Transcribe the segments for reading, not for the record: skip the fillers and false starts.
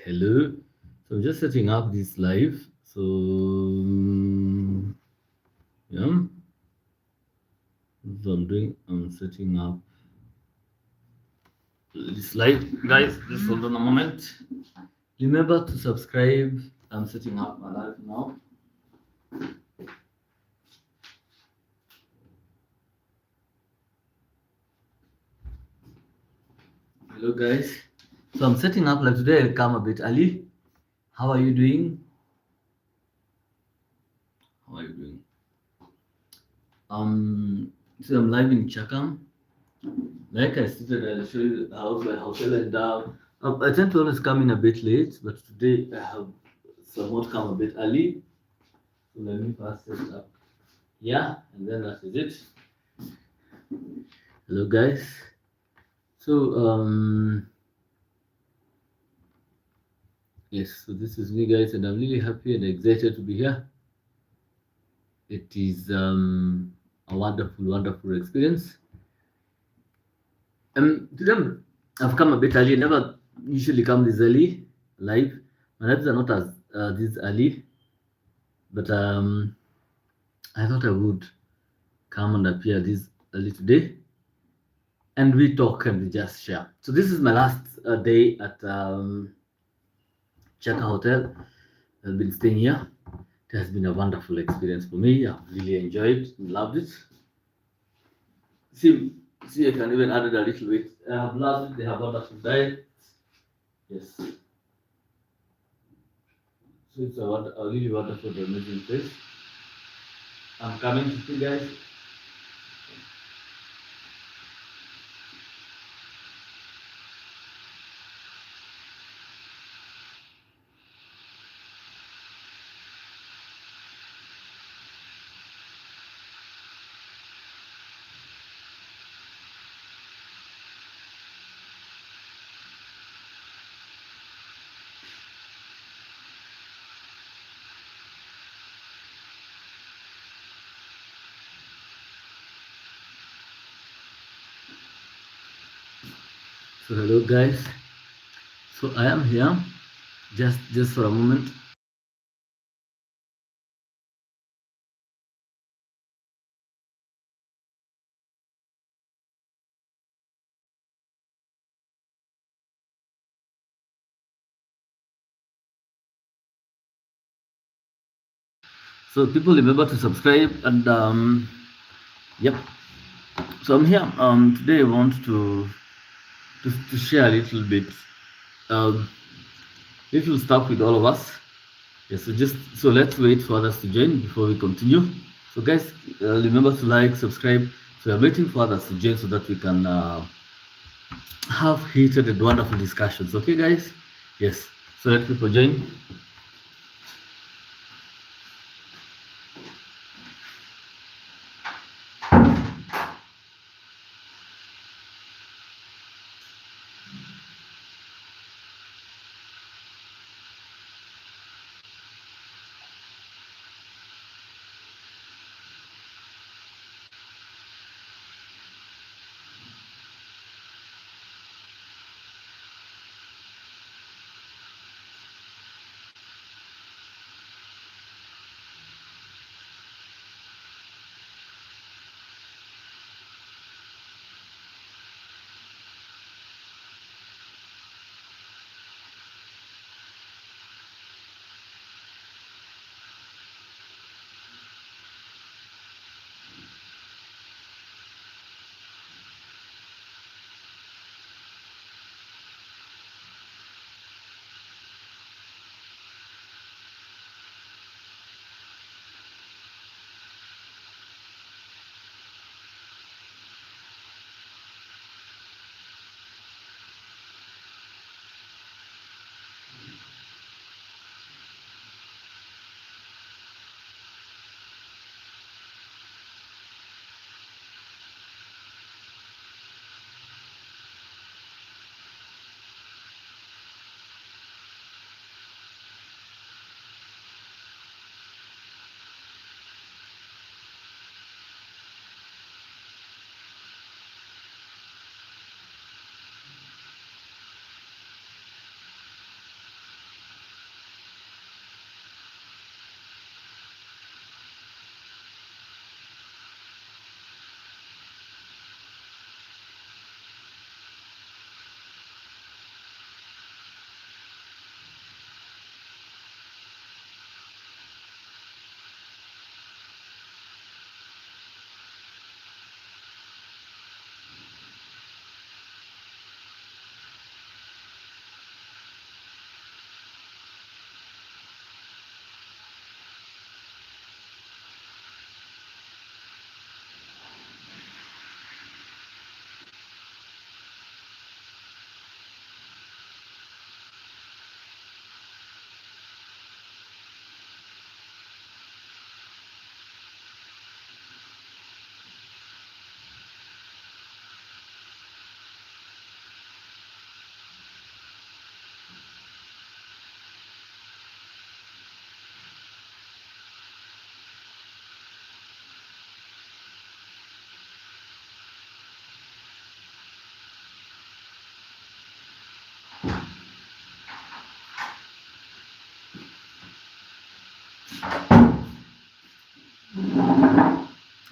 Hello. So I'm just setting up this live. So yeah, so I'm setting up this live, guys. Just hold on a moment. Remember to subscribe. I'm setting up my live now. Hello, guys. So I'm setting up live today. I'll come a bit early. How are you doing? How are you doing? So I'm live in Chaka. Like I stated, I'll show you the house by house. And I tend to always come in a bit late, but today I have somewhat come a bit early. So let me first set it up. Yeah, and then that is it. Hello, guys. So yes, so this is me, guys, and I'm really happy and excited to be here. It is a wonderful, wonderful experience. Today I've come a bit early. I never usually come this early live. My lives are not as this early, but I thought I would come and appear this early today, and we talk and we just share. So this is my last day at Chaka Hotel. I've been staying here. It has been a wonderful experience for me. I've really enjoyed and loved it. See, see, I can even add it a little bit. I have loved it. They have wonderful diet. Yes. So it's a really wonderful, amazing place. I'm coming to see, guys. So hello, guys. So I am here just for a moment. So people remember to subscribe and yep. So I'm here. Today I want to share a little bit, um, little stuff with all of us. Yes. So let's wait for others to join before we continue. So guys, remember to like, subscribe. So we're waiting for others to join so that we can have heated and wonderful discussions. Okay, guys. Yes. So let people join.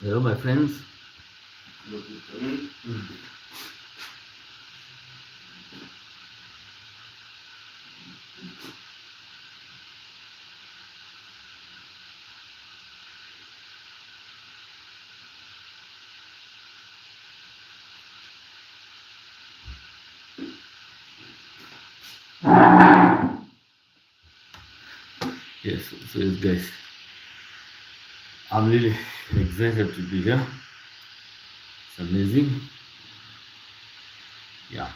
Hello, my friends. Yes, so yes, guys, I'm really excited to be here. It's amazing. Yeah,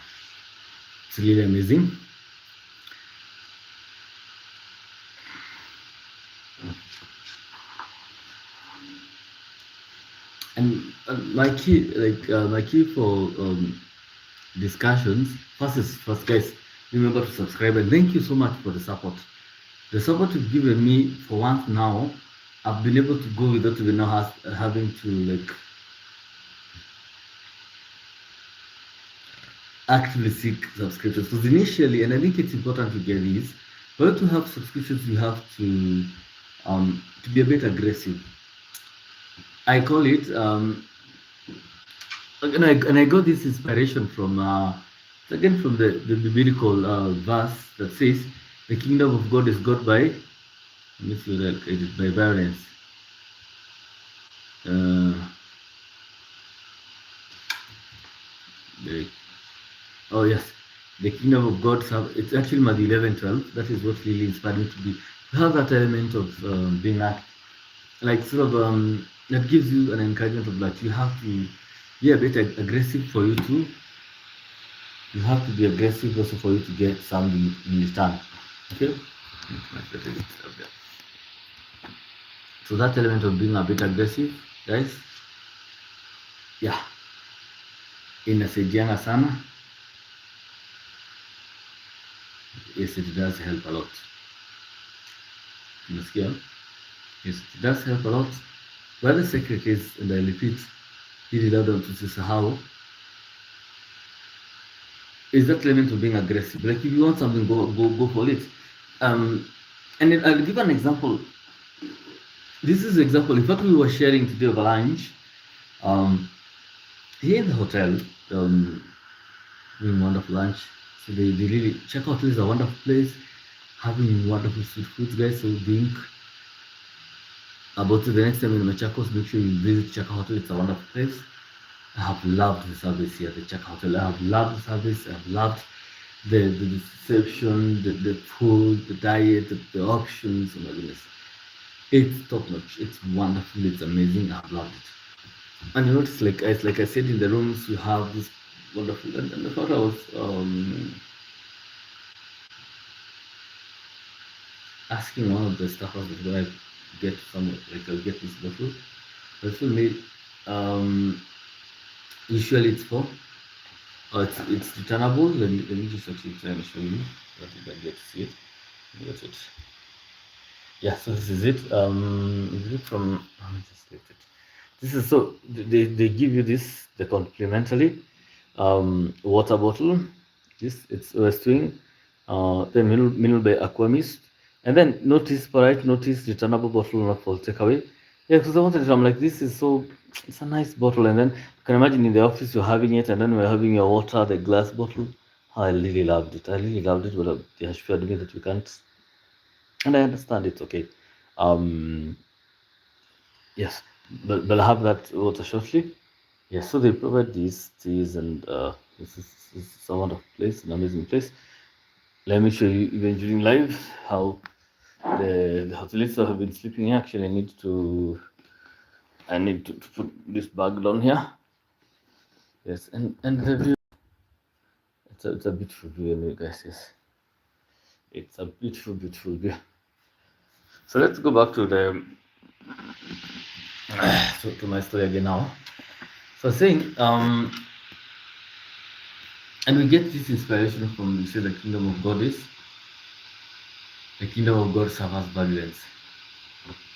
it's really amazing. And my key for discussions. First, guys, remember to subscribe and thank you so much for the support. The support you've given me for once now, I've been able to go without even now having to like actively seek subscriptions. Because initially, and I think it's important to get these, for you to have subscriptions, you have to be a bit aggressive. I call it and I got this inspiration from again from the biblical verse that says the kingdom of God is got by let me see that it is by violence. Uh, the, oh yes, the kingdom of God. It's actually Matthew 11:12. That is what really inspired me to have that element of being like sort of that gives you an encouragement of that you have to be a bit aggressive for you to you have to be aggressive also for you to get something in return. Okay. So that element of being a bit aggressive, guys, yeah, inasaidianga sana. Yes, it does help a lot. Unasikia? Yes, it does help a lot. But the secret is, and I repeat, ili labda tusisahau, is that element of being aggressive. Like if you want something, go for it. And then I'll give an example. This is an example. In fact, we were sharing today over lunch. Um, Here in the hotel, doing wonderful lunch. So they really check out. Is a wonderful place, having wonderful street foods, guys. So think about it the next time in Machakos. Make sure you visit Chaka Hotel. It's a wonderful place. I have loved the service here at the Chaka Hotel. I have loved the service. I have loved the reception, the food, the diet, the options. Oh my goodness, it's top notch. It's wonderful. It's amazing. I've loved it. And you notice, like I said, in the rooms you have this wonderful. And I thought I was asking one of the staffers where I get some like I'll get this bottle. This will made usually it's for it's returnable. Let me just actually try and show you that you can get to see it. That's it. Yeah, so this is it. Is it from let me just get it. This is so they give you this the complimentary water bottle. This it's Westwing, then middle by Aquamist, and then notice polite notice returnable bottle not for takeaway. Yeah, because I wanted it. I'm like, this is so it's a nice bottle, and then you can imagine in the office you're having it, and then we're having your water, the glass bottle. I really loved it. I really loved it, but they assured me that we can't, and I understand it's okay. Um, yes, but I'll have that water shortly. Yes, so they provide these teas, and this is a wonderful place, an amazing place. Let me show you even during live how the hoteliers have been sleeping here. Actually, I need to put this bag down here. Yes, and the view. It's a beautiful view, anyway, guys. Yes, it's a beautiful view. So let's go back to the to my story again now. So saying and we get this inspiration from you say the kingdom of God is the kingdom of God suffers violence.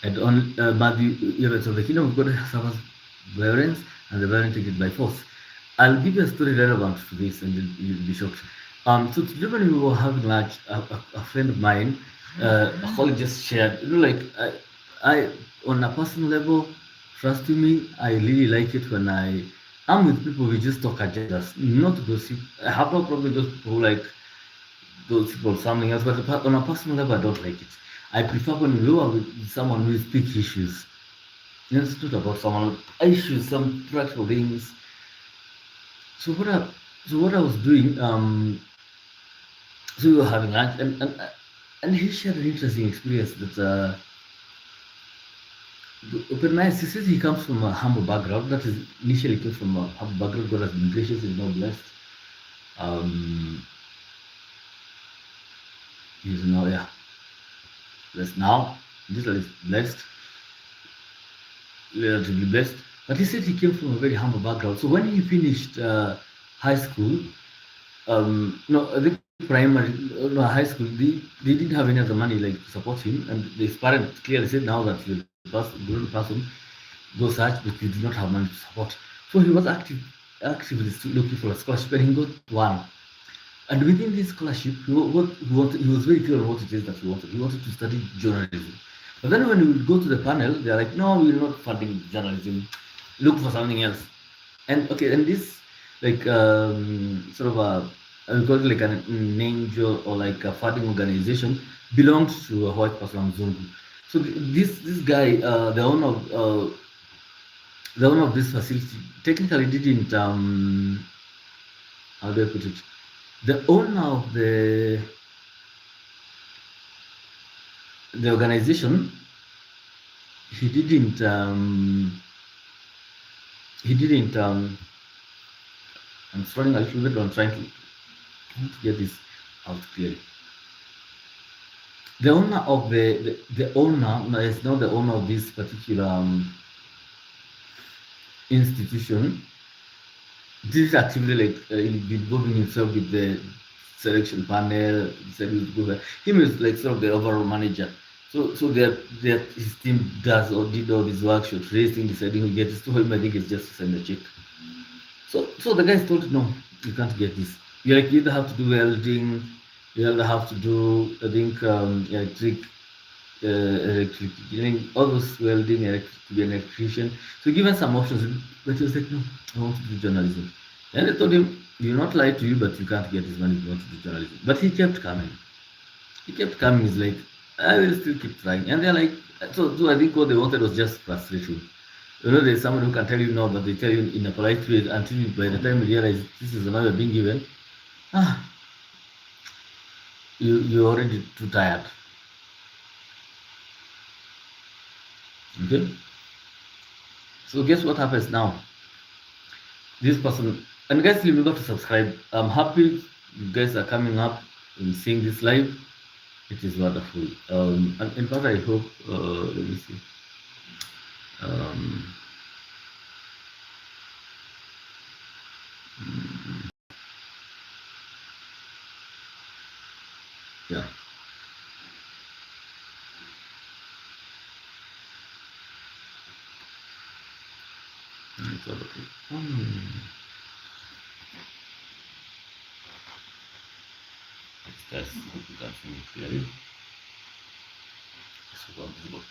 And on Matthew 11, so the kingdom of God suffers violence, and the violent take it by force. I'll give you a story relevant to this, and you'll be shocked. So today when we were having lunch, a friend of mine, a colleague just shared, you know, like I, on a personal level, trust me, I really like it when I'm with people we just talk agendas, not gossip. I have no problem with those people who like gossip or something else, but on a personal level, I don't like it. I prefer when you are with someone who speaks issues. You know, it's not about someone issues, some practical things. So what I was doing, so we were having lunch, and he shared an interesting experience that open nice. He says he comes from a humble background. That is, initially came from a humble background. God has been gracious, he's now blessed. Um, he's now, yeah, blessed now. Literally blessed, relatively blessed. But he said he came from a very humble background. So when he finished high school, no, I think primary, no, high school, they didn't have any of the money like to support him, and his parents clearly said now that the person go search, but you do not have money to support. So he was actively looking for a scholarship, and he got one. And within this scholarship, he was very clear on what it is that he wanted. He wanted to study journalism. But then when we would go to the panel, they're like, no, we're not funding journalism. Look for something else. And okay, and this like sort of a I would call it like an angel or like a funding organization belongs to a white person Mzungu. So this guy, the owner of this facility, technically didn't how do I put it? The owner of the organization, he didn't he didn't I'm struggling a little bit on trying to get this out clearly. The owner of the owner no, is not the owner of this particular institution. This is actively like involving himself with the selection panel. Said he would go there. Him is like sort of the overall manager. So their his team does or did all this work, shortlisting, deciding who gets to him. I think it's just to send a check. So the guys told no, you can't get this. You either have to do welding, you either have to do I think electric, all those welding, to be an electrician. So given some options, but he was like, no, I want to do journalism. And they told him, we'll not lie to you, but you can't get this money if you want to do journalism. But he kept coming. He kept coming. He's like, I will still keep trying. And they're like, so I think what they wanted was just frustration. You know, there's someone who can tell you no, but they tell you in a polite way until by the time you realize this is the money you're being given, ah, you're already too tired. Okay? So guess what happens now? This person, and guys, remember to subscribe. I'm happy you guys are coming up and seeing this live. It is wonderful. And in fact, I hope, let me see. Um, yeah. It's all okay. Let's hope you can see me clearly. So visible.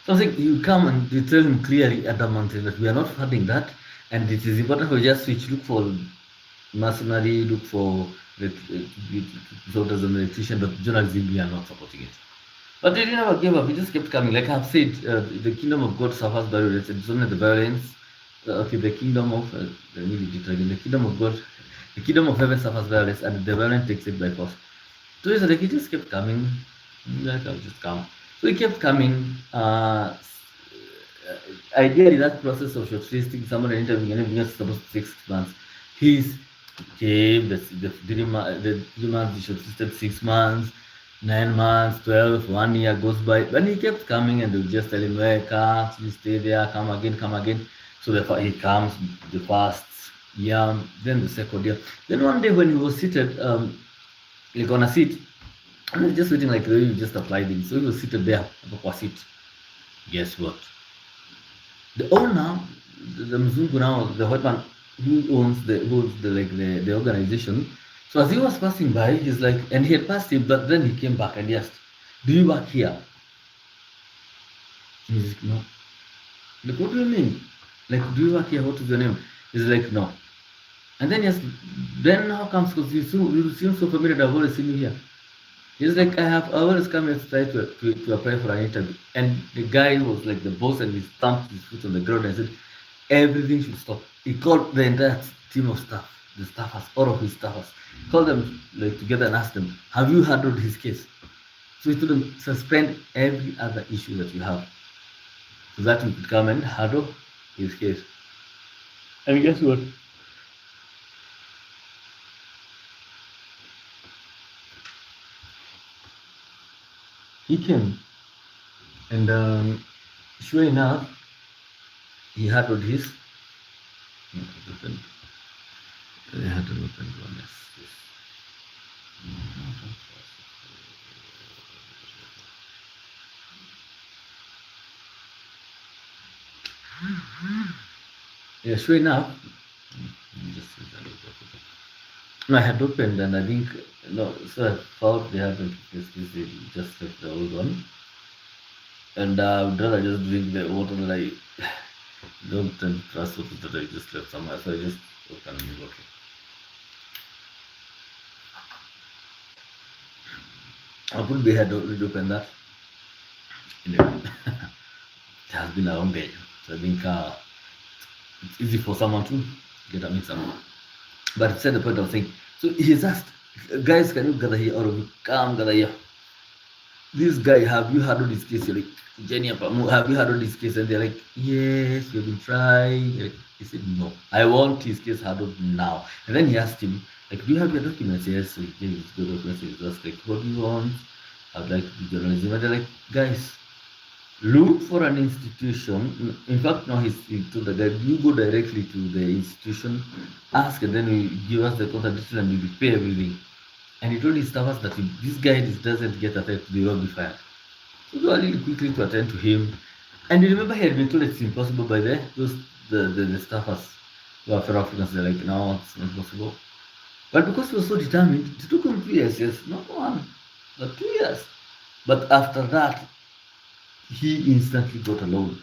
Something you come and you tell him clearly adamantly that we are not funding that, and it is important for just switch, look for mercenary, look for soldiers and electrician, but journalism we are not supporting it. But they never gave up. He just kept coming. Like I've said, the kingdom of God suffers violence. It's only the violence. Okay, the kingdom of let me read it again. The kingdom of God, the kingdom of heaven suffers violence, and the violence takes it by force. So it's like he just kept coming. Like I'll just come. So he kept coming. Ideally, that process of shortlisting someone and interviewing and everything else is supposed to take 6 months. He's came, the 3 months, he shortlisted 6 months, 9 months, 12, 1 year goes by. When he kept coming and they would just tell him, well, can't you stay there, come again, come again. So he comes the first year, then the second year. Then one day when he was seated, like on a seat, and he was just waiting like the way you just applied him. So he was seated there on a seat. Guess what? The owner, the Mzungu now, the white man who owns the organization. So as he was passing by, he's like, and he had passed him, but then he came back and he asked, "Do you work here?" And he's like, no. Like, what do you mean? Like, do you work here? What is your name? He's like, no. And then yes, then how comes? Because you seem so familiar. I've already seen you here. He's like, I always come here to try to apply for an interview. And the guy was like the boss, and he stamped his foot on the ground and said, everything should stop. He called the entire team of staff, the staffers, all of his staffers, called them like together and asked them, have you handled his case? So he told them, suspend every other issue that you have so that we could come and handle his case. And guess what? He came, and sure enough, he handled his. No, it opened. They had to open one. Yes, yes. Yeah, sure enough, just see that it opened. No, I had opened, and I think no, so I thought they hadn't replaced this. They just left the old one, and I'd rather just drink the water that I don't tend to trust water that I just left somewhere. So I just opened the bottle. I could be had already opened that. Anyway, it has been a long day, so I think it's easy for someone to get a mix up. But it's at the point of saying, so he's asked, guys, can you gather here? Or you come gather here? This guy, have you heard of this case? You're like, Jenny Apamu, have you heard of this case? And they're like, yes, we've been trying. Like, he said, no, I want his case handled now. And then he asked him, like, do you have your documents? Yes, so he gave his good documents. He was like, what do you want? I'd like to do journalism. And they're like, guys, look for an institution. In fact, now he told the guy, you go directly to the institution, ask, and then you give us the contact details and we will pay everything. And he told his staffers that if this guy doesn't get affected, they will be fired. So they were really quickly to attend to him. And you remember he had been told it's impossible by the staffers who are fellow Africans. They're like, no, it's not possible. But because he was so determined, it took him 2 years, yes, not one, but 2 years. But after that, he instantly got a loan,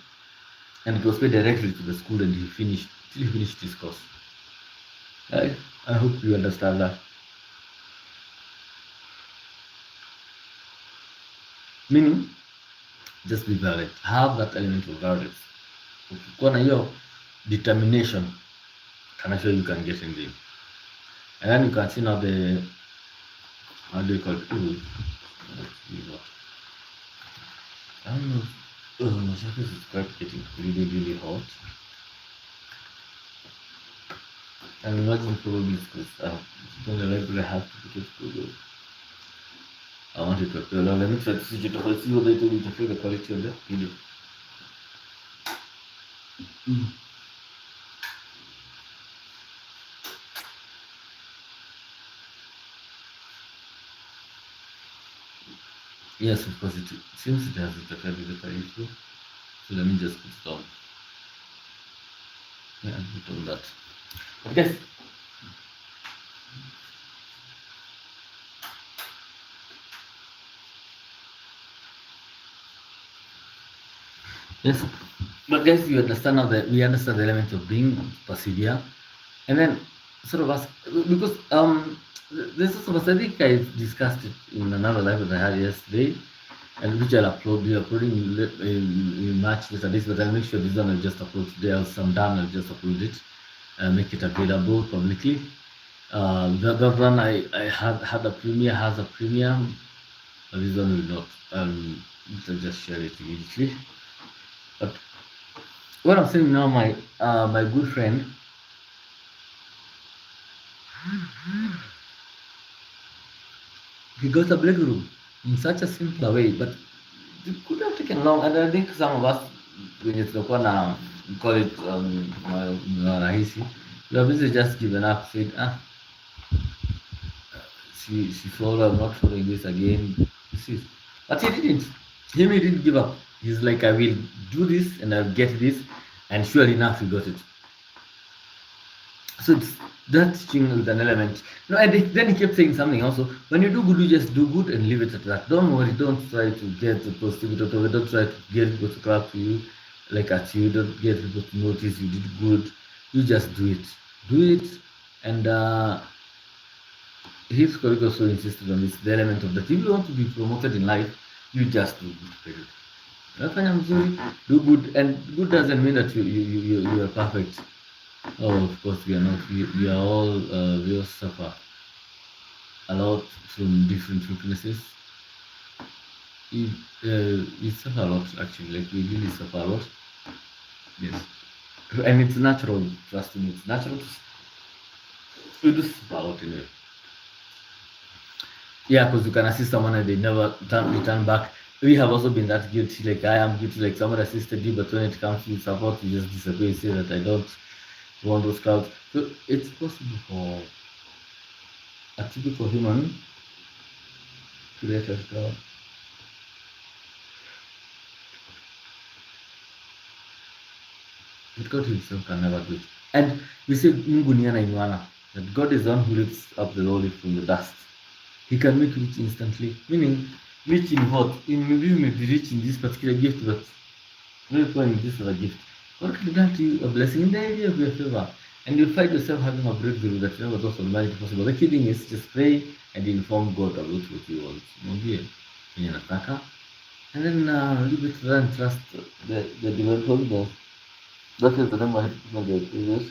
and it was paid directly to the school, and he finished his course. I hope you understand that. Meaning, just be violent. Have that element of violence. Ukikuwa na hiyo determination, can I show you can get in there. And then you can see now the, how do you call it? Ooh, I don't know. Machakos is quite getting really hot. And imagine probably it's because when the library have to put it to I want it to appear. Now let me try to switch it off. Let's see whether it will interfere the quality of the video. Yes, of course, it seems it has interfered with the quality. So let me just put it on. Yeah, I'll put on that. Okay. Yes, but guys, you understand now that we understand the element of being persevere, and then sort of ask because this is sort of I think I discussed it in another live that I had yesterday, and which I'll upload. Be uploading in March later this, but I'll make sure this one I'll just upload today. Else I'm done. I'll just upload it and make it available publicly. The other one I had a premiere has a premium. This one will not. I'll just share it immediately. But what I'm saying now, my good friend, he got a breakthrough in such a simple way, but it could have taken long. And I think some of us wenye tutakuwa na call it rahisi, we have basically just given up, said she followed, I'm not following this again. This is, but he didn't. He didn't give up. He's like, I will do this and I'll get this, and sure enough, he got it. So it's that teaching with an element. No, and then he kept saying something also. When you do good, you just do good and leave it at that. Don't worry. Don't try to get the positivity out of it. Don't try to get people to clap to you, like at you. Don't get people to notice you did good. You just do it. Do it. And his colleague also insisted on this, the element of that. If you want to be promoted in life, you just do good. Period. Unafanya mzuri, do good, and good doesn't mean that you are perfect. Oh, of course we are not. We are all we all suffer a lot from different weaknesses. We suffer a lot actually. Like we really suffer a lot. Yes, and it's natural. Trust me, it's natural. We do suffer a lot anyway. Yeah, because you can assist someone and they never return back. We have also been that guilty. Like I am guilty. Like someone assisted you, but when it comes to support, you just disagree. Say that I don't want those crowds. So it's possible for a typical human to let us go. But God Himself can never do it. And we say Mungu ni anainuana, that God is the one who lifts up the lowly from the dust. He can make rich instantly. Meaning, rich in what? In maybe you may be rich in this particular gift, but very poor in this other gift. God can grant you a blessing in the area of your favor. And you find yourself having a breakthrough that never thought humanity possible. The key thing is just pray and inform God about what you want. Mwambie kenye nataka. And then leave it to them, trust the divine providence. That is the name I had given the previous.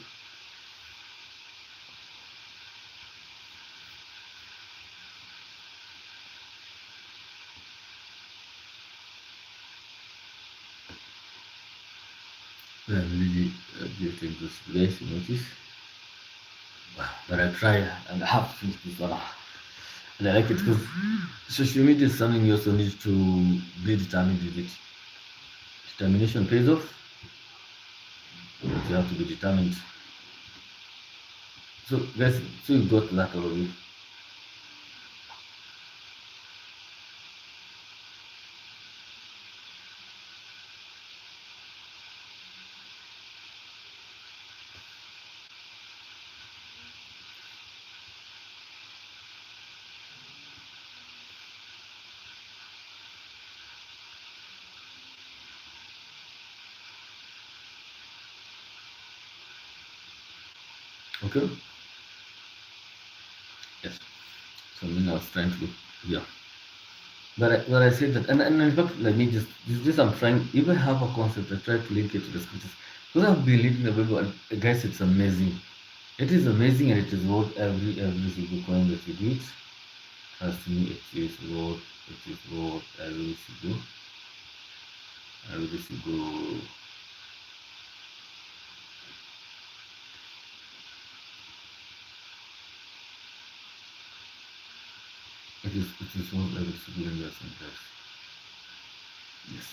I'm really getting this place, you notice. But I try and I have to finish this one. And I like it because social media is something you also need to be determined with it. Determination pays off, but you have to be determined. So guys, so you got that already. Okay? Yes. So I was trying to yeah. But I said that, and in fact, let me just I'm trying. If I have a concept, I try to link it to the scriptures because I've been reading the Bible, and guys, it's amazing. It is amazing, and it is worth every single coin that you do it. Trust me, it is worth every single. It is worth every single investment, guys. Yes.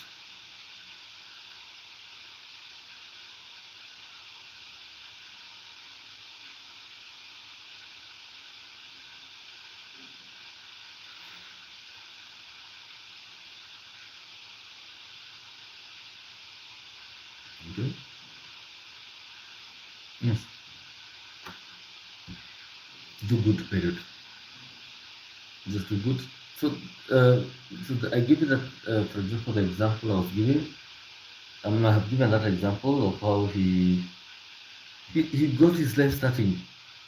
Okay. Yes. Do good, period. Just do good. So, uh, I give you that, for example, the example I was giving. I have given that example of how he got his life starting.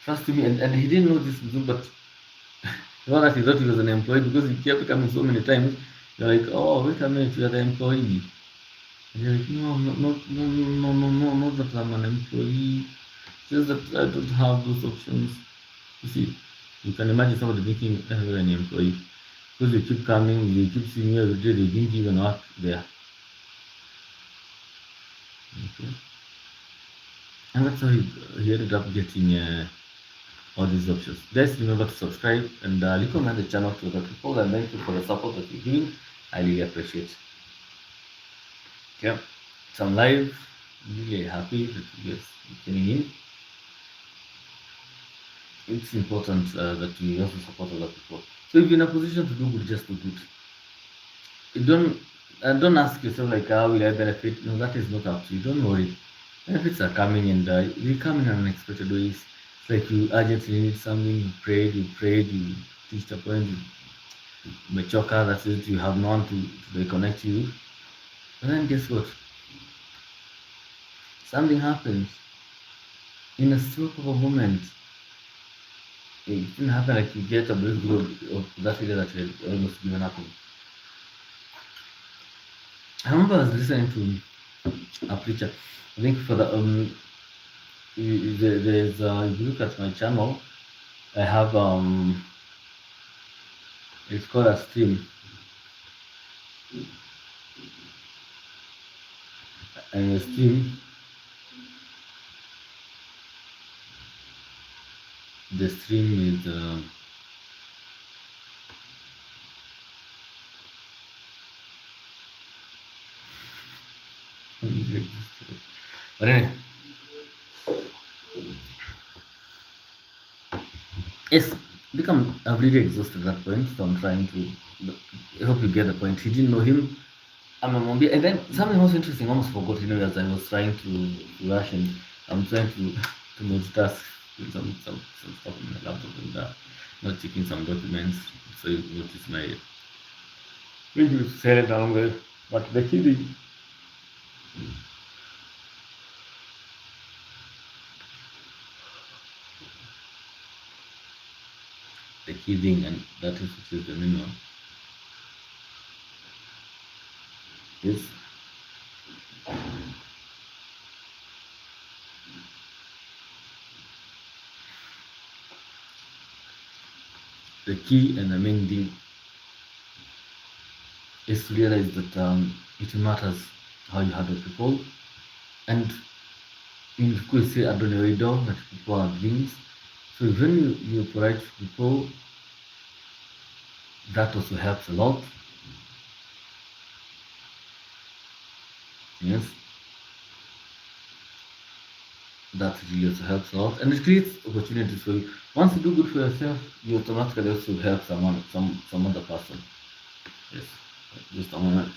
Trust me, and he didn't know this, but not that he thought he was an employee because he kept coming so many times. You're like, oh, wait a minute, you're the employee. And you're like, no, no, not that I'm an employee. Just that I don't have those options. You see, you can imagine somebody thinking, you're an employee. Because they keep coming, they keep seeing you every day, they didn't even work there. Okay. And that's how he ended up getting all these options. Guys, remember to subscribe and recommend the channel to other people, and thank you for the support that you're giving. I really appreciate it. Okay, so I'm live. Really happy that you guys are tuning in. It's important that you also support other people. So if you're in a position to do good, just do good. You don't ask yourself like how will I benefit. No, that is not up to you. Don't worry. Benefits are coming, and they come in unexpected ways. It's like you urgently need something, you prayed, you reached a point, you machoka, that's it, you have no one to reconnect you. And then guess what? Something happens in a stroke of a moment. It didn't happen like you get a breakthrough of that area that you had almost given up on. I remember I was listening to a preacher. I think for the there's if you look at my channel, I have it's called a stream, and the stream is but anyway, it's become I've really exhausted at that point, so I'm trying to. I hope you get the point. He didn't know him. I'm a Mombi, and then something also interesting. I almost forgot. As I was trying to rush, and I'm trying to multitask with some stuff on my laptop and not checking some documents. So you notice my video is silent along there. But the key thing, and that is which is the minimum, is the key and the main thing is to realize that it matters how you handle people, and in school say adonaido that people are beings. So when you polite to people, that also helps a lot. Yes, that really also helps a lot, and it creates opportunities for you. Once you do good for yourself, you automatically also help some other person. Yes, just a moment.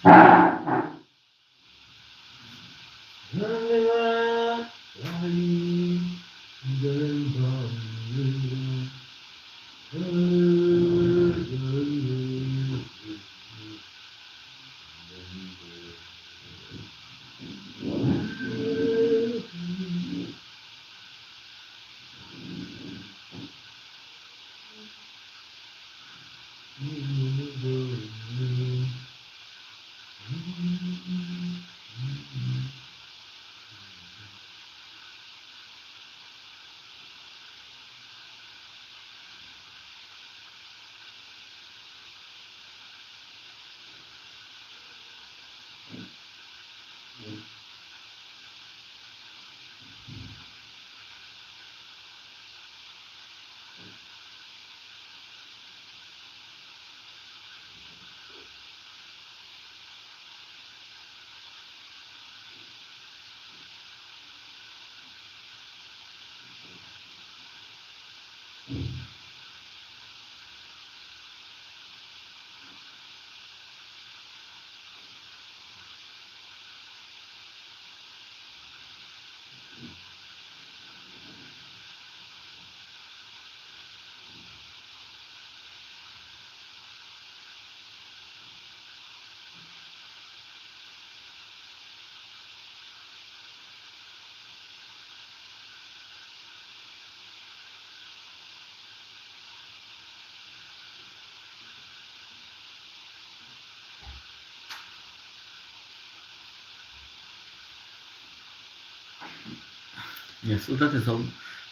Yes, so that is how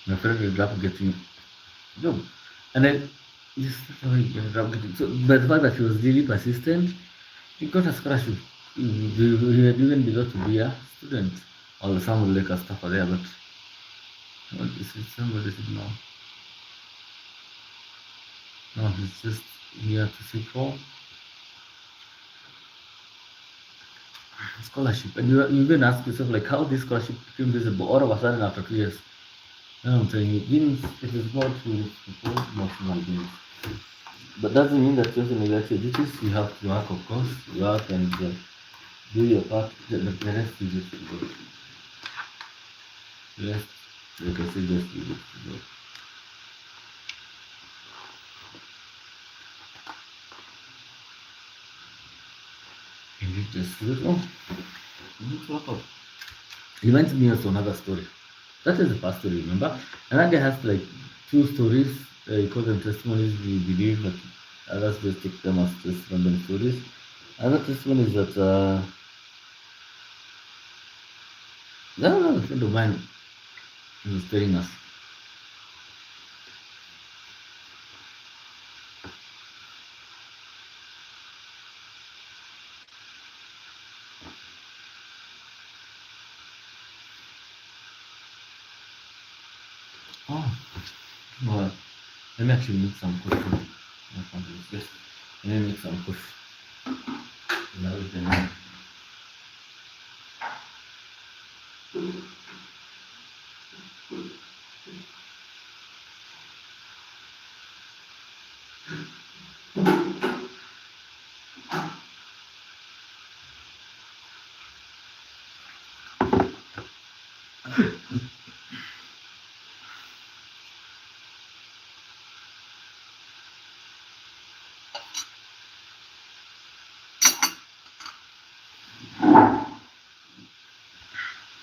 my friend ended up getting job. And then yes, that's how he ended up getting. So, but the fact that he was really persistent, he got a scholarship. He had even deserved to be a student. Although some would like a stuff are there, but what is it? Somebody said no. No, he's just here to seek for scholarship. And you even ask yourself like how this scholarship became visible all of a sudden after 2 years. No, I'm telling you, it is God who is people, not human beings. But doesn't mean that you also neglect your duties. You have to work, of course, work and do your part. The rest is just to go. The rest, like I said, just leave it to God. Just oh, reminds me of another story. That is the first story, remember? And that guy has like two stories. He calls them testimonies. We believe that others just take them as just random stories. Another testimony is that a friend of mine was telling us. Oh, well, let me actually make some coffee. Yes, let me make some coffee. Now we can.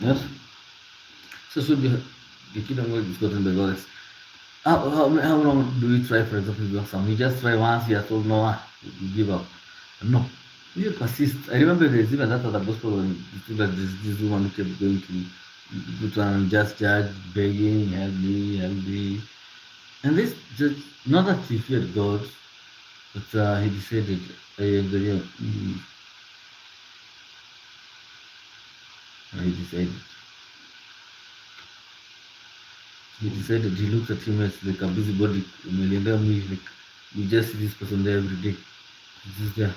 Yes. So should be the kingdom of God is gotten by God. How long do we try, for example, with some? You just try once, you are told no, you give up. No. You should persist. I remember there's even that other gospel when there's this woman who kept going to go to an unjust judge, begging, help me. And this judge, not that he feared God, but he decided, he decided, he looked at him as like a busybody, me, like, you just see this person there every day. This is there.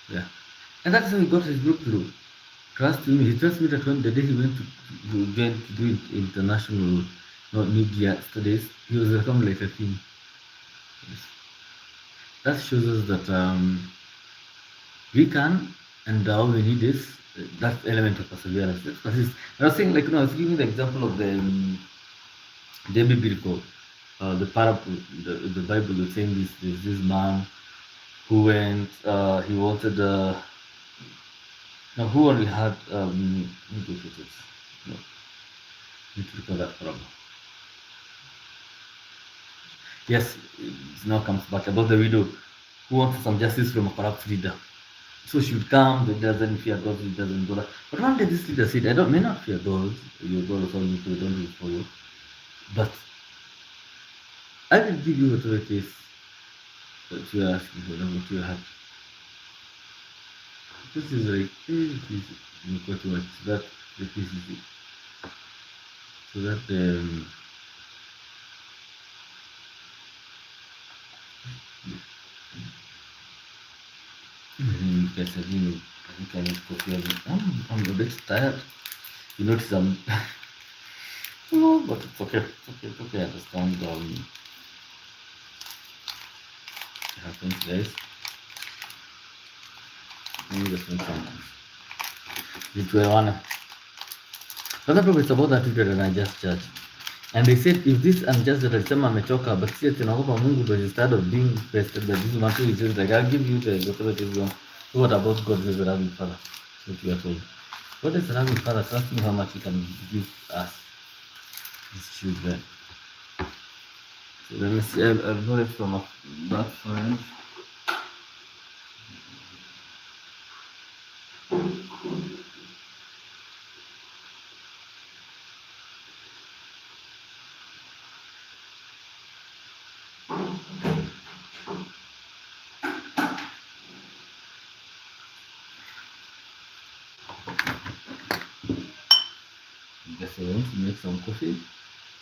Yeah. And that's how he got his breakthrough. Trust me, he trusts me that when the day he went to join to do international media studies, he was become like a king. Yes. That shows us that we can, and all we need is that element of perseverance. Let's persist. I was saying, like, I was giving the example of the biblical, the parable, the Bible was saying this. There's this man who went, he wanted, now who only had, let me put it. No, need to recall that parable. Yes, it now comes back about the widow who wanted some justice from a corrupt leader. So she would come, the leader doesn't fear God, he doesn't go that. But one day this leader said, may not fear God, your God is all you to, don't do it for you. But I will give you whatever it is that you are asking for, what you have. This is like, it is quite much. That the piece is it. So that guys are doing, I think I need coffee again. I'm a bit tired. You notice I'm no, but it's okay. It's okay. I understand. It happens, guys. Let me just make some. This way, one. Another problem is about that wicked and unjust judge. And they said, if this unjust judge alisema amechoka, but si ati naomba Mungu, but instead of being bested by this man, he says, like, I'll give you the whatever it is you want. So what about God, the loving Father? What you are told. God is a loving Father, trust me how much He can give us, His children. So let me see. I've got it from that friend. Guess I want to make some coffee.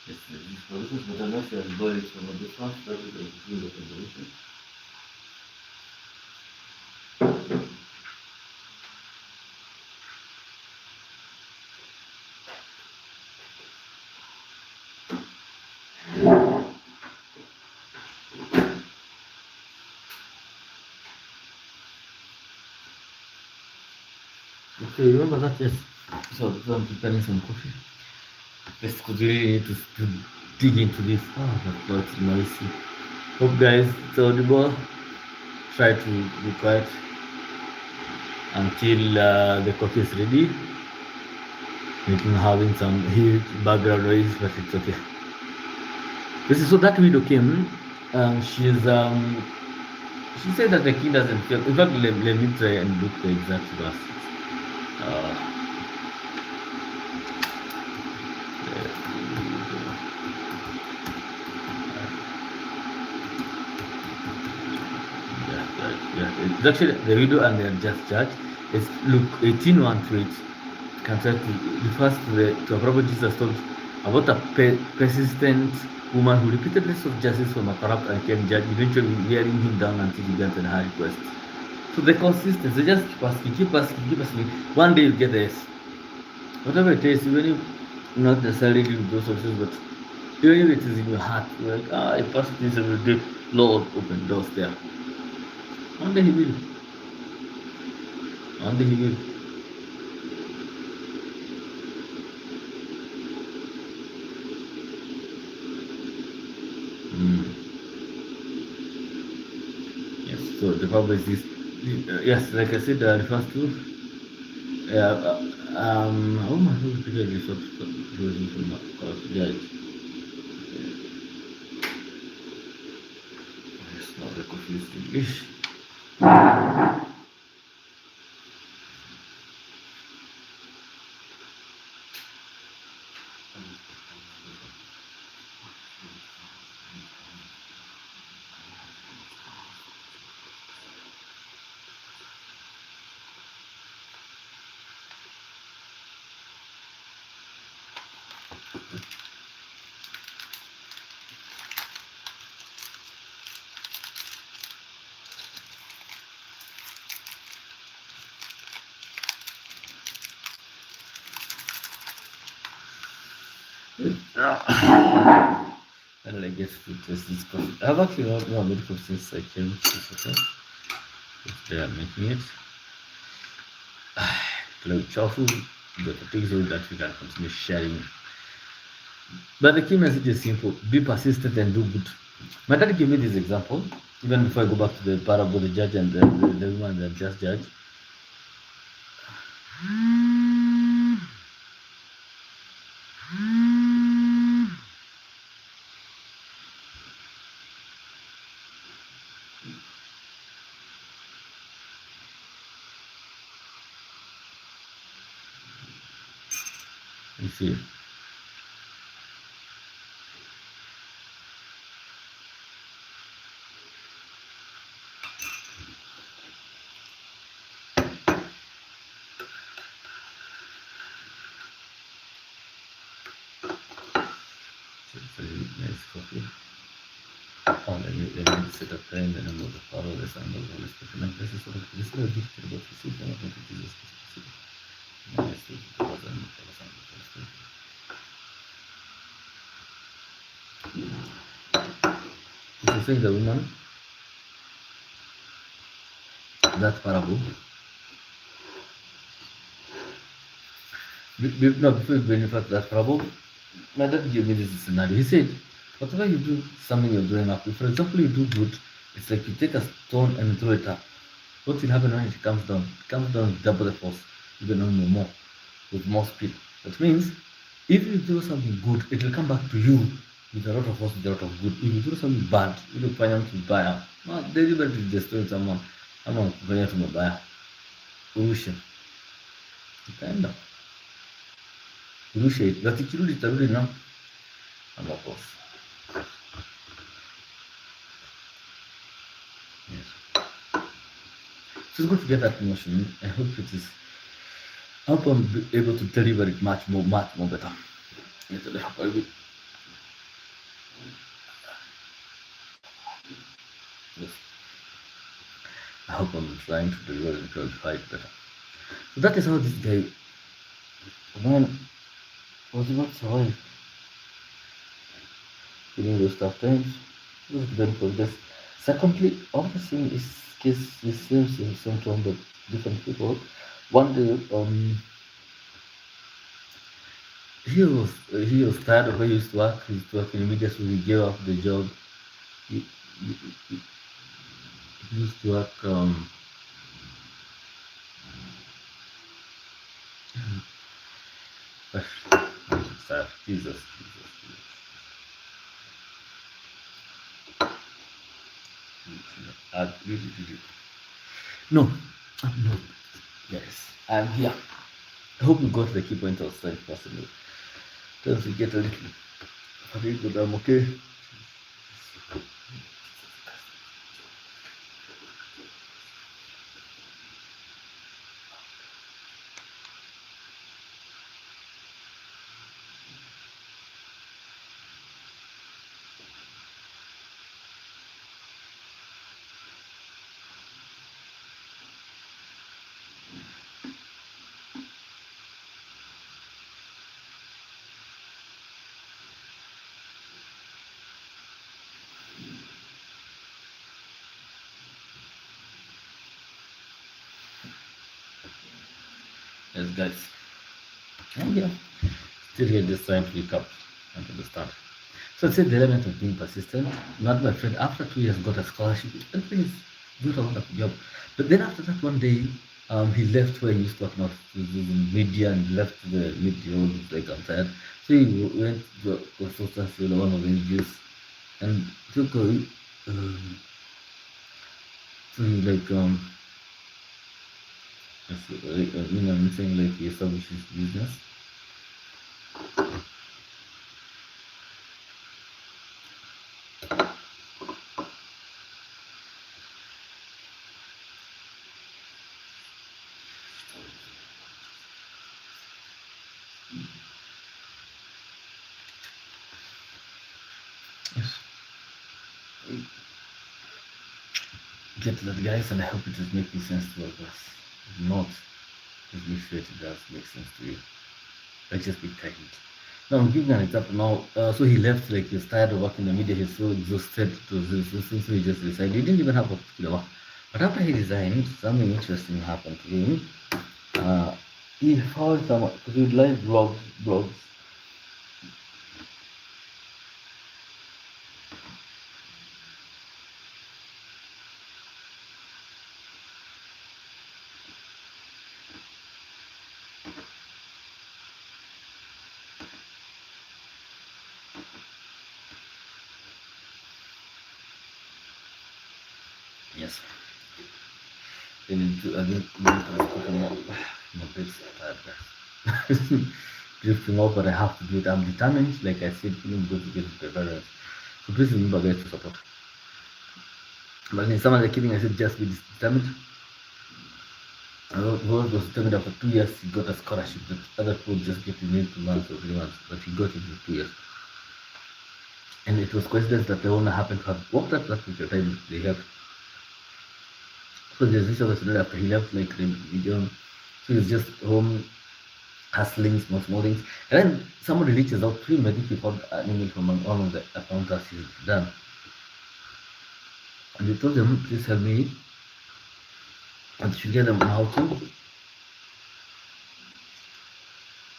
Yes, this process, but I'm not sure I'll boil it from this one. That is the combination. Okay, remember that? Yes. So I'm preparing some coffee. Let's really need to dig into this. Oh, that's noisy. Hope guys it's audible. Try to be quiet. until the coffee is ready, making having some huge background noise, but it's okay. This is so that video came. She's she said that the kid doesn't feel. In fact, let me try and look the exact verse. Uh, it's actually the video and the just judge. It's Luke 18:1 to 8. Cancer refers to a prophet Jesus told about a persistent woman who repeatedly sought justice from a corrupt and came judge, eventually wearing him down until he granted her request. So the consistency, just keep asking, keep asking, keep asking. One day you get this. Whatever it is, even if not necessarily with those sources, but even if it is in your heart, you're like, I pass this every day. Lord, open doors there. One day he will. One day he will. Yes, so the problem is this. Yes, like I said, the first two. How much will be the result from yeah, it's not the confused English. And I guess to test this coffee. I've actually not made coffee since I came to Sota. They are making it. Play chofu, but the things that we can continue sharing. But the key message is simple: be persistent and do good. My dad gave me this example, even before I go back to the parable, the judge and the woman, the just judge. You see, it's a really nice coffee. Oh, let me set up there in the name of the Father, the Son, and the Holy Spirit. And this is what this is a gift that God received and what Jesus Christ. Nice to the Father and the Son, and the Holy Spirit. If you think the woman, that parable, no, before you bring back that parable, my dad gave me this scenario. He said, whatever you do, something you're doing up. If, for example, you do good, it's like you take a stone and throw it up. What will happen when it comes down? It comes down with double the force, even more, with more speed. That means if you do something good, it will come back to you with a lot of force, with a lot of good. If you do something bad, you will find out to buy. Deliberately destroy someone. Ama kufanya tu mabaya. Urusha. Itaenda. Urusha it. But ikirudi itarudi na amakosa. Yes. So it's good to get that emotion. I hope it is. I hope I'm able to deliver it much more better. Yes, I hope I will. Yes. I hope I'm trying to deliver it and fight better. So that is how this guy, man, was about to survive during those tough times. It was very progress. Secondly, obviously, his case, the same symptom, but different people. One day, he was tired of where he used to work. He used to work in media, so he gave up the job. He used to work. Sir, Jesus, Jesus, Jesus. No, I'm not. Yes, I'm here. I hope you got the key point of strength possible. Don't forget a little. Okay, but I'm okay. Yes, guys. I'm here. Still here, just trying to wake up and understand. So I said the element of being persistent. Not my friend, after 2 years, got a scholarship. And please, do a wonderful job. But then after that, one day, he left where he used to work now to the media and left the media road. Like, I'm tired. So he went to a consultancy with one of the NGOs and took a, so he like, I'm saying like he established his business. Yes. Get that, guys, and I hope it is making sense to all of us. If not, just make sure it does make sense to you. Like, just be kind. Now, I'm giving an example now. So he left, like, he's tired of working in the media, he's so exhausted to this, so he just resigned. He didn't even have a particular work. But after he resigned, something interesting happened to him. Uh, he found someone, because he would like blogs. Yes. They need to, I didn't need to put him up. My bed's tired, guys. Drifting off, but I have to do it. I'm determined, like I said, even go to get prepared. So please remember, guys, to support. But in some other kidding, I said just be determined. Rose was determined after 2 years he got a scholarship that other people just get in 2 months or 3 months, but he got it in 2 years. And it was coincidence that the owner happened to have worked at that particular time they helped. So there's this other student after he left, like the medium. So he's just home hustling, small things. And then somebody reaches out to him. I think he found an email from one of the accountants he's done. And he told them, please help me. And should get them how to,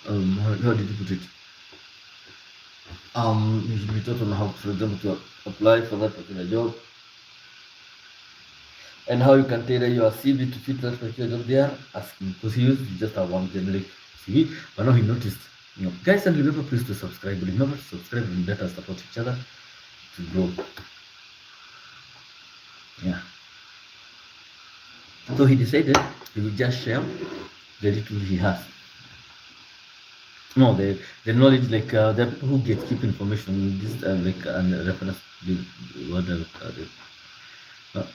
how did you put it? You should be taught on how, for example, to apply for that particular job and how you can tailor your CV to fit that particular job they are asking. Because he used to just have one generic CV, but now he noticed. Guys, and remember, please to subscribe. Remember to subscribe and let us support each other to grow. Yeah. So he decided he would just share the little he has. No, the knowledge, like the people who get keep information. This like and reference the what uh,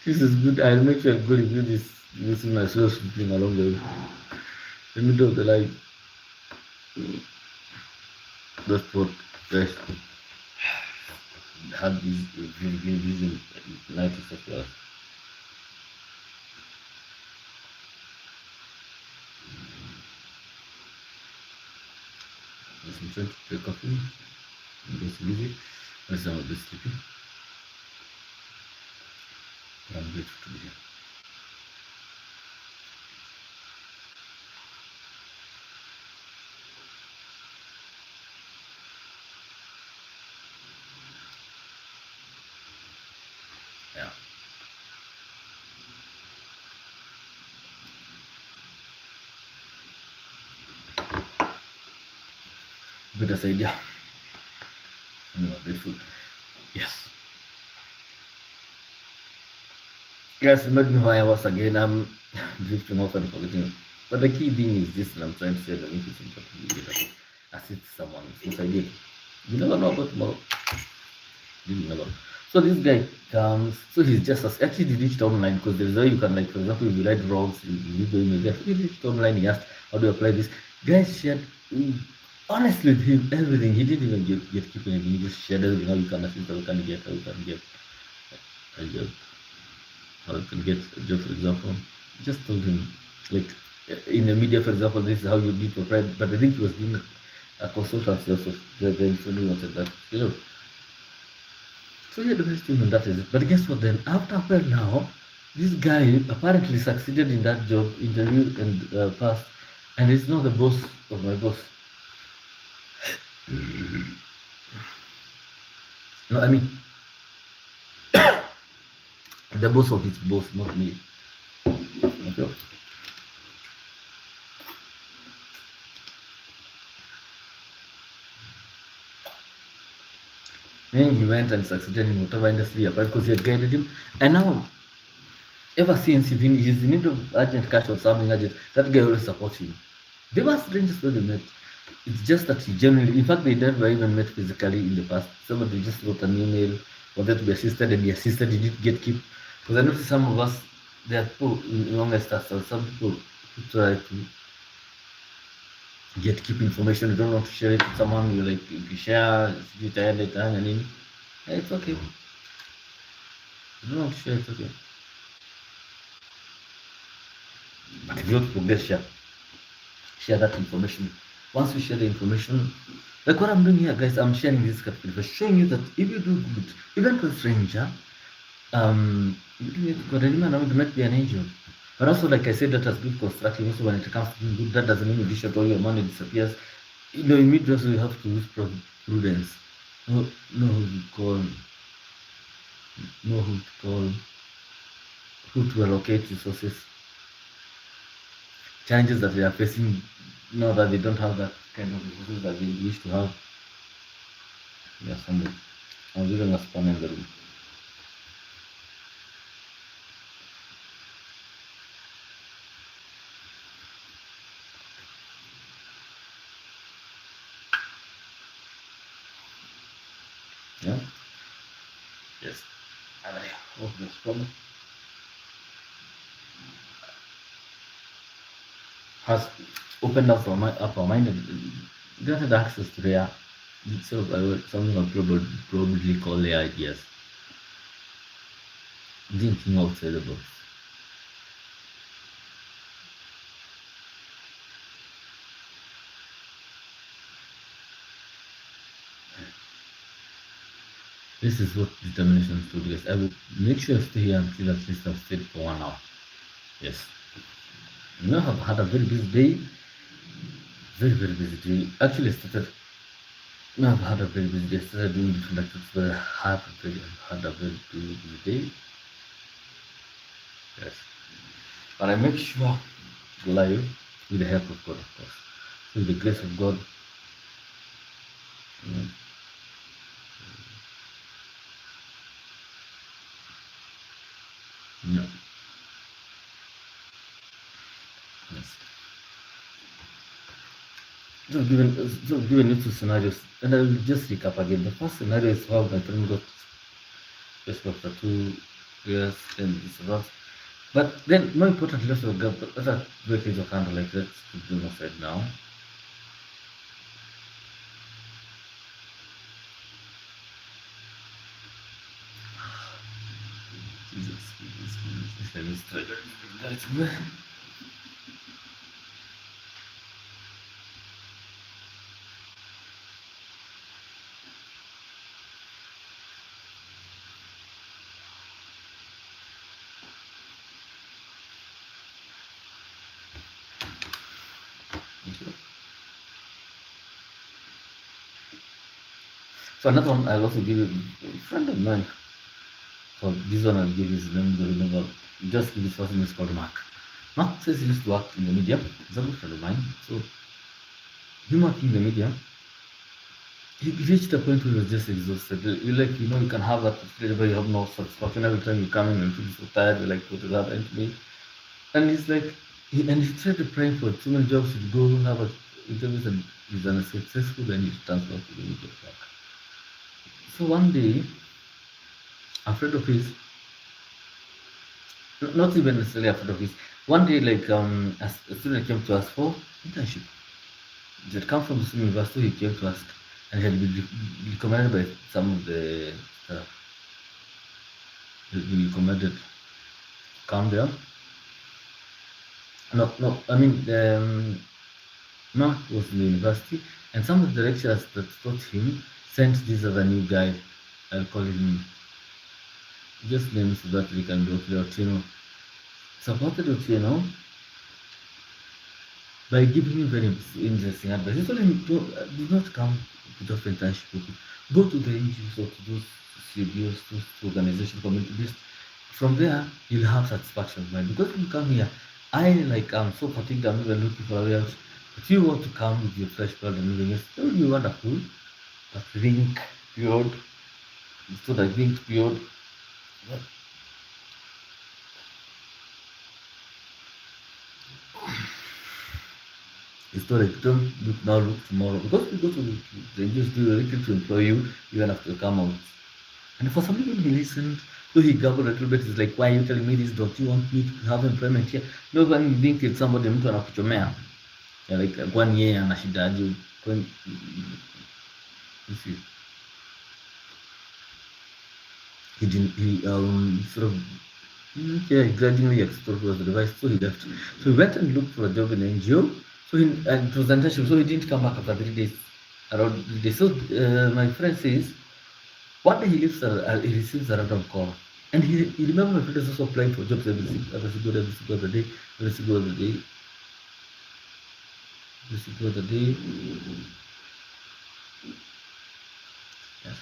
this is good. I'll make sure I go review this using my source thing along the way. The middle of the line. That's what guys had this vision light of us. I'm trying to take coffee. I'm just busy. I'm a bit sleepy. I'm grateful to be here. Yeah. Better said, yeah, you are grateful. Yes. Yes, remind me who I was again. I'm drifting off and forgetting. But the key thing is this, and I'm trying to say that if it's important, as it's someone since I did. You never know about tomorrow. You never. So this guy comes, so he's just actually he reached online because there's a way you can, like, for example, if you write wrongs, you leave the image. He reached online, he asked, how do you apply this? Guy shared, honestly, with him, everything. He didn't even get keeping anything. He just shared everything, how you can assist, how you can get, how you can get a job, how you can get a job, for example. Just told him, like, in the media, for example, this is how you need to apply. But I think he was doing a consultancy also. Then somebody wanted that, you know. So yeah, the best thing on that is it. But guess what then? After well now, this guy apparently succeeded in that job interview and passed, and he's now the boss of my boss. No, I mean the boss of his boss, not me. Okay. Then he went and succeeded in whatever industry he applied because he had guided him. And now, ever since he's in need of urgent cash or something urgent, that guy always supports him. They were strangers when they met. It's just that he generally, in fact, they never even met physically in the past. Somebody just wrote an email, wanted to be assisted, and the assisted he didn't get keep. Because I noticed some of us, there are people in longest us, or some people who try to get keep information. You don't want to share it with someone. You like you share, you tell later, and then it's okay. You don't want to share, it's okay. But if you want to progress, share that information. Once you share the information, like what I'm doing here, guys, I'm sharing this capital, showing you that if you do good, even to a stranger, you do it God, remember it might be an angel. But also, like I said, that has good construction. Also, when it comes to doing good, that doesn't mean you dish out all your money disappears. You know, immediately you have to use prudence. Know who to call, know who to call, who to allocate resources. Challenges that they are facing now that they don't have that kind of resources that they used to have. Yeah, somebody. I was even a span in the room. Yeah. Yes. And I hope this problem has opened up our mind and granted access to their itself. Something I'll probably call their ideas. Thinking outside the box. This is what determination is to do. Guys. I will make sure I stay here until at least I've stayed for 1 hour. Yes. You know, I've had a very busy day. Very, very busy day. Actually, I started. No, I've had a very busy day. I started doing different activities, but had a very busy day. Yes. But I make sure to live with the help of God, of course. So with the grace of God. Mm, yeah. Yes. So given you two scenarios, and I will just recap again. The first scenario is how my friend got Facebook after 2 years and this and that. But then, more importantly, also got other breakage of handle like that to do not right now. Jesus, let me straight. That's good. Thank you. So another one I'll also give you a friend of mine. So this one I'll give his name, the remember. Just give this person is called Mark. Mark says he used to work in the media. He's a good friend of mine. So he worked in the media. he reached a point where he was just exhausted. You like, you can have that period where you have no satisfaction every time you come in and feel so tired. You're like, what is happening to me? And he's like, he started praying for too many jobs to go have interviews, and he's unsuccessful. Then he transferred to the media back. So one day, a friend of his, not even necessarily a friend of his, one day, like, a student came to us for internship. He had come from the same university. He came to us, and he had been recommended by some of the staff. He had been recommended to come there. No, no, I mean, Mark was in the university, and some of the lecturers that taught him sent this other new guy. I'll call him just names so that we can go to Otieno. Supported Otieno by giving him very interesting advice. He told him, do not come to just internship. Go to the NGOs or to those CBOs, those organization community based. From there, you'll have satisfaction of mind. Because when you come here, I'm so fatigued, I'm even looking for a way out. But you want to come with your fresh blood and everything else, it will be wonderful. But rink period, so that rink period, it's not like don't look now, look tomorrow. Because we go to the NGOs, do everything to employ you, even after you come out. And for some people, he listened, so he gabbled a little bit. He's like, why are you telling me this? Don't you want me to have employment here? No, when you think it's somebody mtu anakuchomea. Yeah, like 1 year ana shida aje you see. He sort of yeah, he grudgingly explored was the device, so he left. So he went and looked for a job in NGO. So and it was internship, so he didn't come back after 3 days. Around 3 days. So my friend says one day he receives a random call. And he remember my friend is also applying for jobs every single other day, every single other day, every single other day. Yes.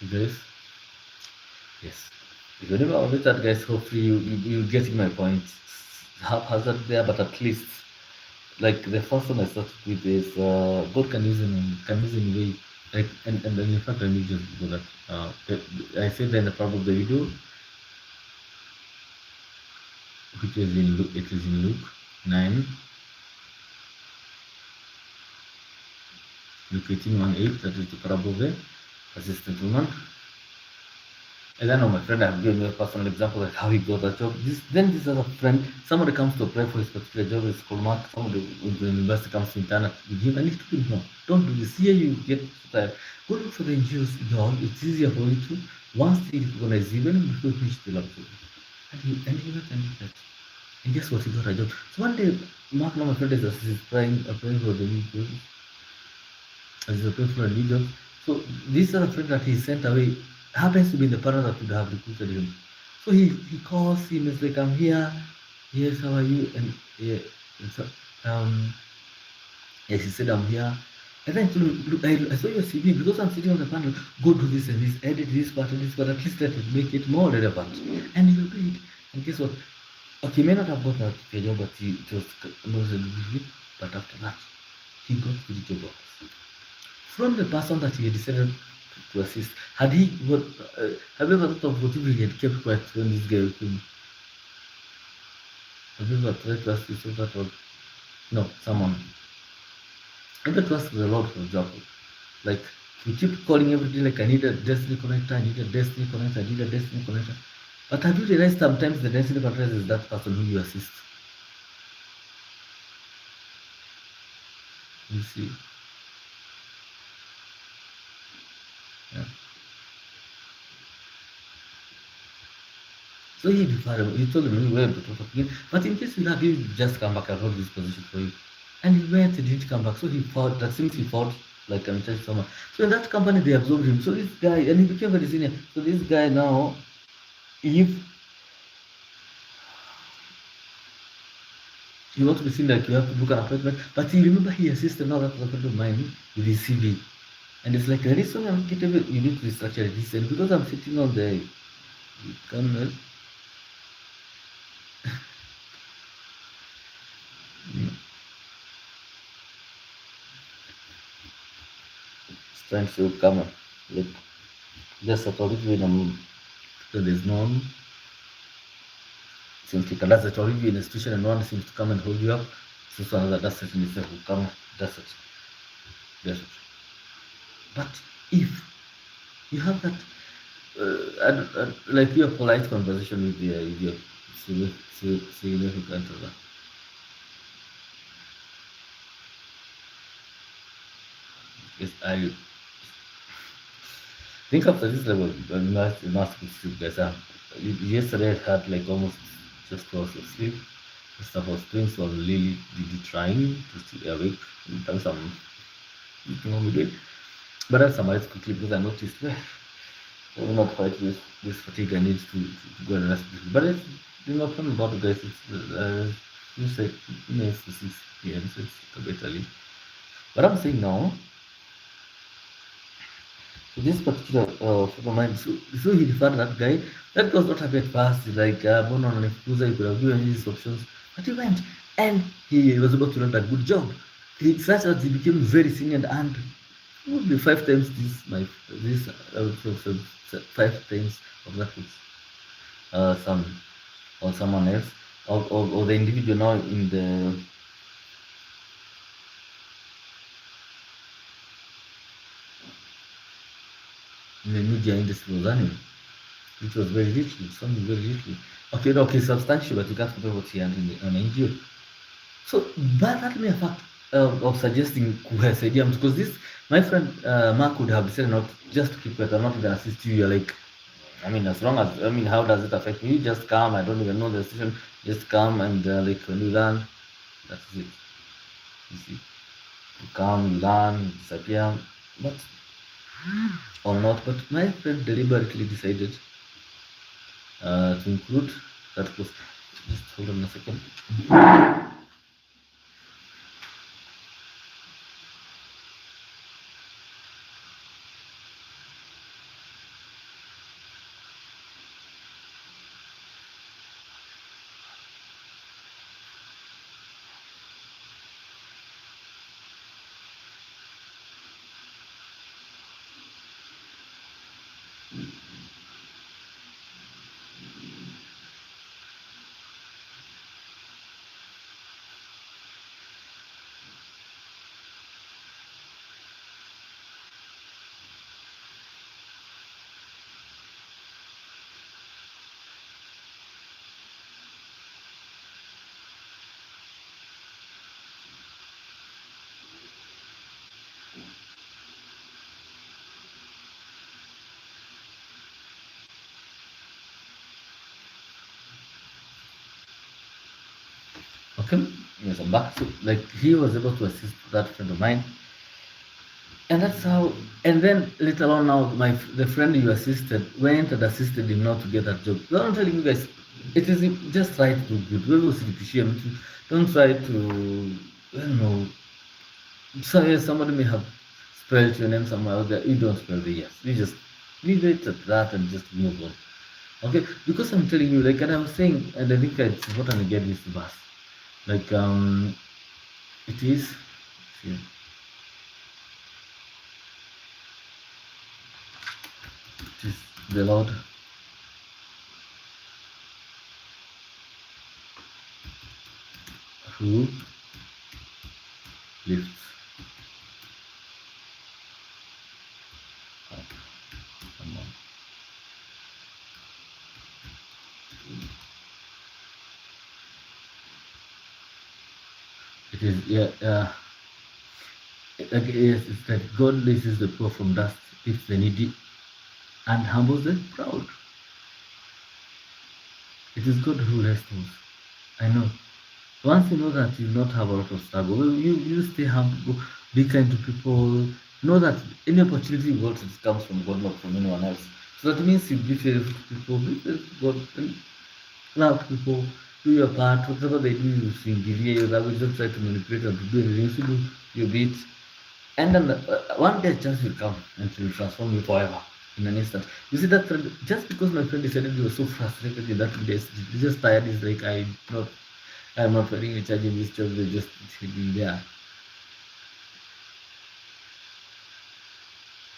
You guys, yes. If you never always that guys, hopefully you getting my point. Haphazard there, but at least like the first one I started with is God can use in way like and then in fact let me just go that I said in the part of the video which is in Luke, it is in Luke 9, Luke 18:18, that is the parable of the persistent woman. And I know my friend, I've given you a personal example like how he got that job. This other friend, somebody comes to apply for his particular job at school mark, somebody in the university comes to intern with him, and he told him, no, don't do this. Here you get tired. Go look for the NGOs job. It's easier for you to once they recognize you, even before you finish the lab. And he went and did that. And guess what? He got a job. So one day, Mark, now my friend is as he's applying for the new job, as he's applying for a new job. So this other friend that he sent away happens to be the partner that would have recruited him. So he calls him, it's like, I'm here. Yes, how are you? And yeah, and so, yes, he said, I'm here. And then I told him, look, I saw your CV because I'm sitting on the panel. Go do this and this, edit this part and this part, at least let it make it more relevant. And he will do it. And guess what? Okay, he may not have got that job, but it was not really. But after that, he got the job offers from the person that he had decided to assist. Had he what? Have you ever thought of what if he had kept quiet when this guy came? Have you ever tried to ask yourself that or no? Someone. Ever to ask the Lord, for example, like you keep calling every day, like I need a destiny connector, I need a destiny connector, I need a destiny connector. But have you realized sometimes the destiny connector is that person who you assist? You see, yeah. So he told him he went to talk again. But in case you have you just come back and hold this position for you. And he went, he didn't come back. So he fought, that seems he fought like an intense someone. So in that company they absorbed him. So this guy, and he became very senior. So this guy now, if you want to be seen like you have to book an appointment, but he remember he assisted now that friend of mine with his CV. And it's like, there is so unforgettable, you need to restructure this. And because I'm sitting on the kernel, mm, it's trying to come up. Like, just a topic when there's none, seems to that's the topic in a institution and no one seems to come and hold you up. So another that's it in itself will come, that's it. That's it. But if you have that, like your polite conversation with your significant other, yes, I think after this level, not sleep guys. Yesterday I had like almost just 2 hours of sleep. The stuff I was doing, so I'm really trying to stay awake. Sometimes I'm looking on with it. But I'll summarize quickly because I noticed I will not fight with this fatigue. I need to go and rest. But it's you know from about it, guys. It's you said it's to 6 p.m. So it's a bit early. But I'm saying now, so this particular friend of mine, so he referred that guy. That was not a bit fast. Like born on a cruiser, he could have given these options, but he went and he was able to learn a good job. He such that he became very senior and probably 5 times this I would say 5 times of that was some or someone else or the individual now in the media industry was earning. It was very little, something very little. Okay, no, okay, substantial, but you can't compare what he earned on NGO. So that may a fact of suggesting Kuh's idea because this my friend Mark would have decided not just to keep quiet, I'm not even assist you. You're like, I mean, as long as I mean, how does it affect me? You just come. I don't even know the decision. Just come and like when you learn, that's it. You see, you come, you learn, you disappear, but or not. But my friend deliberately decided to include that was. Just hold on a second. Okay, yes, I'm back. So, like he was able to assist that friend of mine, and that's how. And then later on, now the friend you assisted went and assisted him not to get that job. So I'm telling you guys, it is just try to do good. We will see the don't try to, I don't know. So yes, somebody may have spelled your name somewhere out there. You don't spell the yes. You just leave it at that and just move on. Okay, because I'm telling you, like, and I was saying, and I think it's important to get this bus. Like, it is. See, it is the Lord who lifts up someone. It is like yes, it's that God raises the poor from dust, lifts the needy, and humbles the proud. It is God who restores. I know. Once you know that you not have a lot of struggle, you stay humble, be kind to people. Know that any opportunity you got it comes from God, not from anyone else. So that means you be faithful to people, be faithful to God, and love people, do your part, whatever they do, you sing, give you that way, don't try to manipulate them to do anything, you do your bit, And then one day a chance will come and it will transform you forever in an instant. You see that friend, just because my friend decided he was so frustrated in that 2 days, he just tired, he's like, I'm not feeling recharging this job, they just sitting there.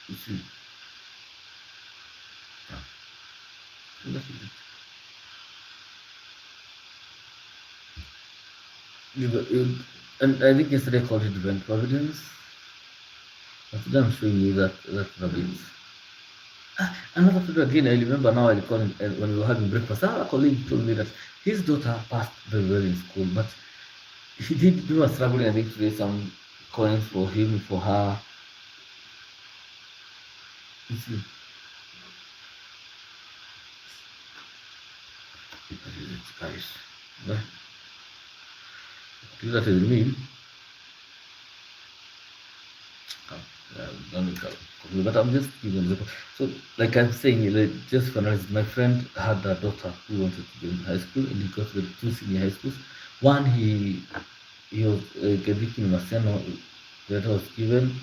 You see, yeah. That is it. And I think yesterday I called it divine providence. But today I'm showing you that rabbit. Another photo again, I remember now I recall when we were having breakfast, our colleague told me that his daughter passed very well in school, but he was struggling, I think, to raise some coins for him, for her. You see, that is it, guys. But that is me. Let me go. But I'm just giving an example. So, like I'm saying, like, just for analysis, my friend had a daughter who wanted to go in high school, and he got the two senior high schools. One, he was getting Marciano that was given.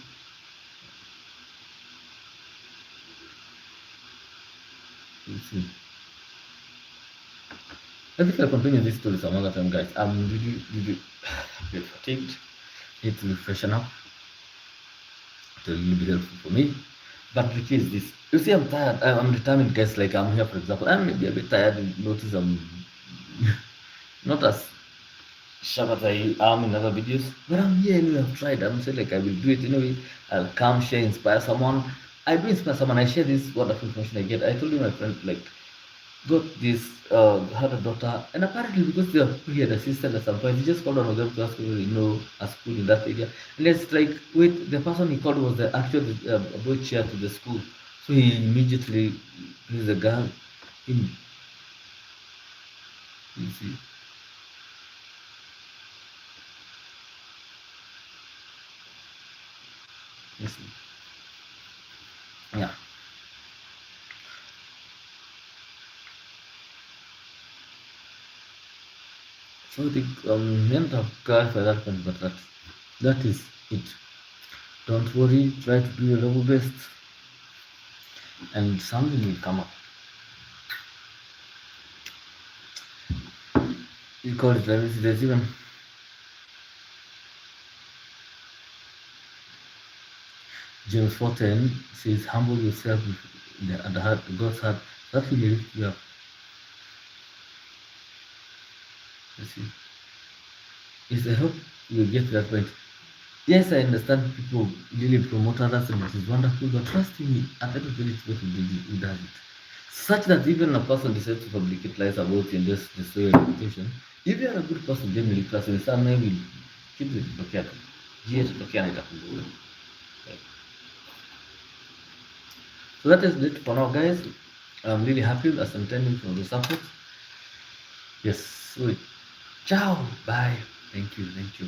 You see, I think I'll continue this story some other time, guys. I'm really a bit fatigued. Need to freshen up. It will really be helpful for me. But the key is this. You see, I'm tired. I'm determined, guys. Like I'm here, for example. I'm maybe a bit tired. And notice I'm not as sharp as I am in other videos. But I'm here anyway. I've tried. I'm saying like I will do it anyway. I'll come, share, inspire someone. I do inspire someone. I share this wonderful information I get. I told you my friend like got this had a daughter, and apparently because they are people here, the sister at some point, he just called one of them to ask whether you know a school in that area. And it's like, wait, the person he called was the actual boy chair to the school. So he immediately, he's a girl. In, you see, you see. Yeah. So I think meant to clarify that point, but that is it. Don't worry, try to do your level best, and something will come up. You call it there's even James 4:10 says, "Humble yourself at the heart, God's heart. That will lift you up." You see, yes, I hope you get to that point. Yes, I understand people really promote others, and it is wonderful. But trust me, at the end of the day, it's what who does it. Such that even a person decides to publicate lies about you and just destroy your reputation. If you are a good person, generally, person, someone will keep it look at. Yes, look at it. So that is it for now, guys. I'm really happy as I'm telling you for the support. Yes, sweet. Ciao. Bye. Thank you. Thank you.